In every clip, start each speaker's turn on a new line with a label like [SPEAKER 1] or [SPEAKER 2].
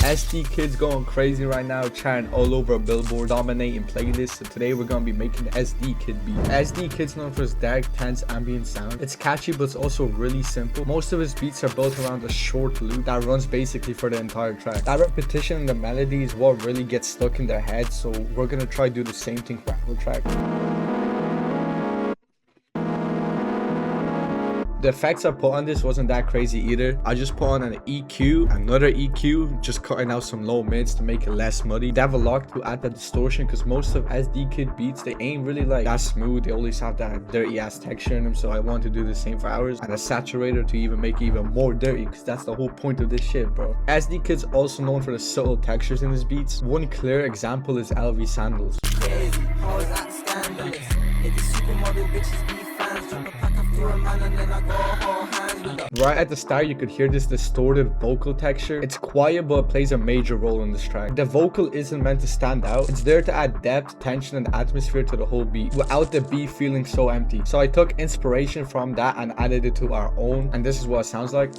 [SPEAKER 1] EsDeeKid's going crazy right now, charting all over Billboard, dominating playlists. So today we're gonna be making the EsDeeKid beat. EsDeeKid's known for his dark, tense, ambient sound. It's catchy, but it's also really simple. Most of his beats are built around a short loop that runs basically for the entire track. That repetition in the melody is what really gets stuck in their head, so we're gonna try to do the same thing for our track. The effects I put on this wasn't that crazy either. I just put on an EQ, another EQ, just cutting out some low mids to make it less muddy. They have a lock to add that distortion because most of EsDeeKid beats, they ain't really like that smooth. They always have that dirty ass texture in them, so I want to do the same for ours. And a saturator to even make it even more dirty, because that's the whole point of this shit, bro. EsDeeKid's also known for the subtle textures in his beats. One clear example is LV Sandals. Right at the start, you could hear this distorted vocal texture. It's quiet, but it plays a major role in this track. The vocal isn't meant to stand out. It's there to add depth, tension, and atmosphere to the whole beat, without the beat feeling so empty. So I took inspiration from that and added it to our own, and this is what it sounds like.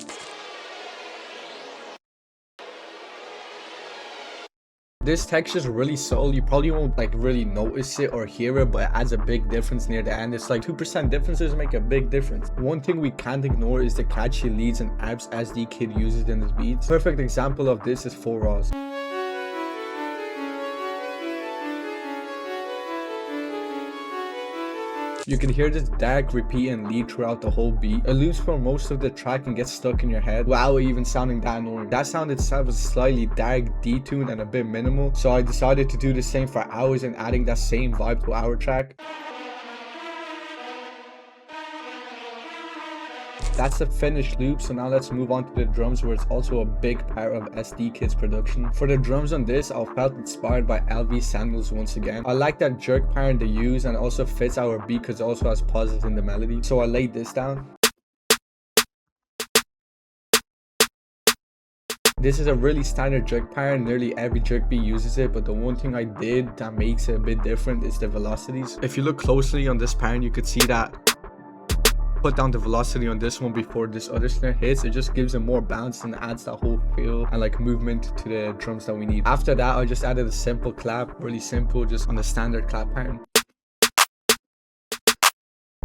[SPEAKER 1] This texture is really subtle. You probably won't like really notice it or hear it, but it adds a big difference near the end. It's like 2% differences make a big difference. One thing we can't ignore is the catchy leads and abs EsDeeKid uses in his beats. Perfect example of this is 4 Raws. You can hear this dark repeating lead throughout the whole beat. It loops for most of the track and gets stuck in your head without even sounding that annoying. That sound itself is slightly dark, detuned, and a bit minimal, so I decided to do the same for ours and adding that same vibe to our track. That's the finished loop, so now let's move on to the drums, where it's also a big part of EsDeeKid's production. For the drums on this, I felt inspired by LV Sandals once again. I like that jerk pattern they use, and also fits our beat because it also has pauses in the melody. So I laid this down. This is a really standard jerk pattern. Nearly every jerk beat uses it, but the one thing I did that makes it a bit different is the velocities. If you look closely on this pattern, you could see that put down the velocity on this one before this other snare hits. It just gives it more bounce and adds that whole feel and like movement to the drums that we need. After that, I just added a simple clap, really simple, just on the standard clap pattern.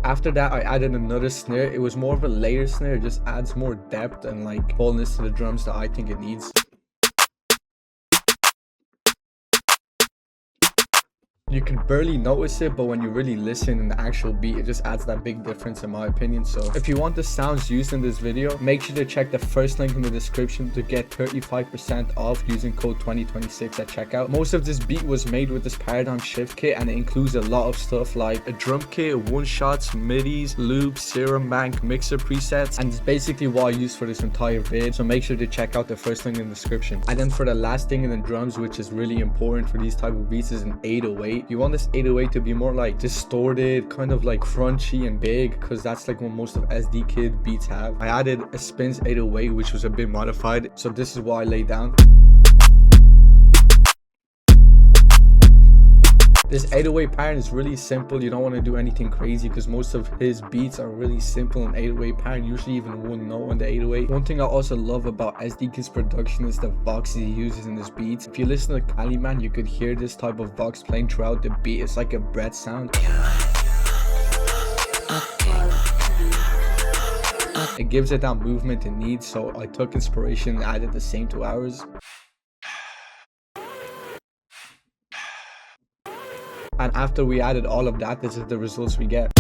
[SPEAKER 1] After that, I added another snare. It was more of a layer snare. It just adds more depth and like fullness to the drums that I think it needs. You can barely notice it, but when you really listen in the actual beat, it just adds that big difference in my opinion. So if you want the sounds used in this video, make sure to check the first link in the description to get 35% off using code 2026 at checkout. Most of this beat was made with this paradigm shift kit, and it includes a lot of stuff like a drum kit, one shots, midis, loops, serum bank, mixer presets, and it's basically what I used for this entire vid. So make sure to check out the first link in the description. And then for the last thing in the drums, which is really important for these type of beats, is an 808. You want this 808 to be more like distorted, kind of like crunchy and big, because that's like what most of EsDeeKid beats have. I added a Spins 808, which was a bit modified, so this is what I laid down. This 808 pattern is really simple. You don't want to do anything crazy because most of his beats are really simple in 808 pattern, usually even one note on the 808. One thing I also love about EsDeeKid's production is the Voxes he uses in his beats. If you listen to Cali Man, you could hear this type of Vox playing throughout the beat. It's like a breath sound. It gives it that movement it needs, so I took inspiration and added the same to ours. And after we added all of that, this is the results we get.